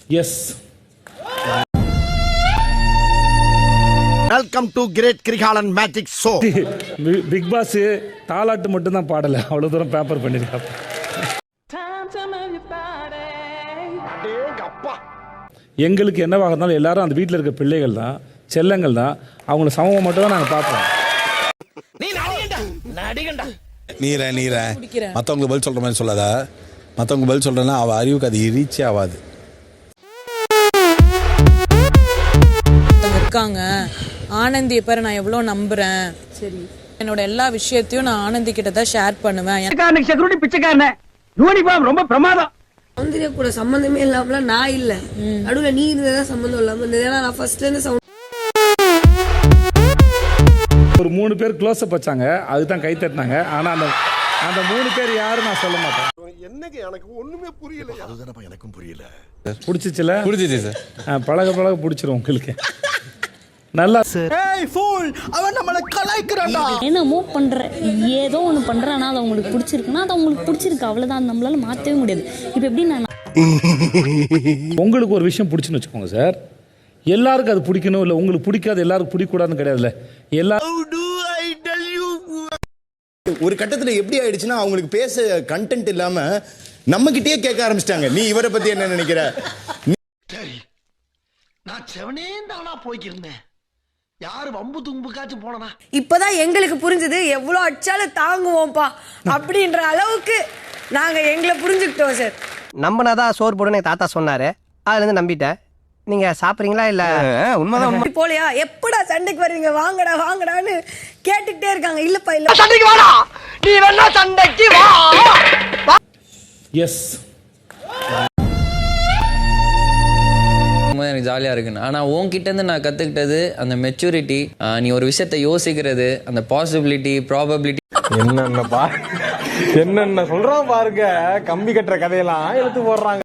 S. Welcome to great Kirikalan magic show. Bigg Boss தாலாட்டு மட்டும் தான் பாடல, அவ்வளவு தூரம் பேப்பர் பண்ணிருக்காங்க. எங்களுக்கு என்னவாக இருந்தாலும் எல்லாரும் அந்த வீட்டில் இருக்க பிள்ளைகள் தான், செல்லங்கள் தான், அவங்கள சமூகம் மட்டும் தான் நாங்கள் பார்ப்போம். நீர மற்றவங்களுக்கு பதில் சொல்ற மாதிரி சொல்லாத. மற்றவங்க பதில் சொல்றேன்னா அவ அறிவுக்கு அது ரீச்சே ஆகாது. இருக்காங்க ஆனந்தியை பேர நான் எவ்வளவு நம்புறேன். சரி, என்னோட எல்லா விஷயத்தையும் நான் ஆனந்தி கிட்ட தான் ஷேர் பண்ணுவேன். செக்யூரிட்டி பிச்சைக்காரனே, யூனிஃபார்ம் ரொம்ப பிரமாதம். சௌந்தர்யா கூட சம்பந்தமே இல்லாமல நான் இல்ல, நடுவுல நீ இருந்ததா சம்பந்தம் இல்லாம இருந்தது. ஏன்னா நான் ஃபர்ஸ்ட்ல இருந்து ஒரு 3 பேர் க்ளோஸ் அப் வச்சாங்க, அதுதான் கை தட்டினாங்க. ஆனா அந்த 3 பேர் யாரும் நான் சொல்ல மாட்டேன். என்னங்க எனக்கு ஒண்ணுமே புரியல. அதுதானப்பா எனக்கும் புரியல. பிடிச்சிச்சுல? புரிஞ்சுது சார். பழக பிடிச்சிரும் உங்களுக்கு. நல்லா ஏய் ஃபூல், அவன் நம்மள கலாய்க்கறான்டா. என்னமோ பண்ற, ஏதோ ஒன்னு பண்றானா அது உங்களுக்கு பிடிச்சிருக்குனா அது உங்களுக்கு பிடிச்சிருக்கு, அவ்வளவுதான். நம்மளால மாத்தவே முடியாது. இப்போ எப்படி நான் உங்களுக்கு ஒரு விஷயம் பிடிச்சுன்னு வச்சுக்கோங்க சார், எல்லாருக்கும் அது பிடிக்கணும், இல்லை உங்களுக்கு பிடிக்காது எல்லாருக்கும் பிடிக்கூடாதுன்னு கிடையாதுல்ல. ஒரு கட்டத்துல எப்படி ஆயிடுச்சுன்னா அவங்களுக்கு பேச கண்டென்ட் இல்லாம நம்ம கிட்டயே கேட்க ஆரம்பிச்சிட்டாங்க. நீ இவரை பத்தி என்ன நினைக்கிற? சரி, நான் செவனே தானா போய்க்கிருந்தேன். யாரு வம்பு தும்புக்காச்சும் போனா இப்பதான் எங்களுக்கு புரிஞ்சது எவ்வளவு அடிச்சாலும் தாங்குவோம்ப்பா அப்படின்ற அளவுக்கு நாங்க எங்களை புரிஞ்சுக்கிட்டோம் சார். நம்பனாதான் சோறு போடுன்னு தாத்தா சொன்னாரு, அதுல இருந்து நம்பிட்டேன். நீங்க சாப்பிடுறீங்களா? இல்ல உண்மைதான். போலியா எப்படா சண்டைக்கு வருவீங்க, வாங்கடா வாங்கடான்னு கேட்டுக்கிட்டே இருக்காங்க. இல்லப்பா இல்ல, சண்டைக்கு வாடா, நீ வேணா சண்டைக்கு வா. எஸ். எனக்கு ஜாலியா இருக்குன்னு. ஆனா உன்கிட்ட இருந்து நான் கத்துக்கிட்டது அந்த மெச்சூரிட்டி, நீ ஒரு விஷயத்தை யோசிக்கிறது, அந்த பாசிபிலிட்டி, ப்ராபபிலிட்டி. என்னென்ன சொல்றான் பாருங்க, கம்பி கட்டுற கதையெல்லாம் எடுத்து போடுறாங்க.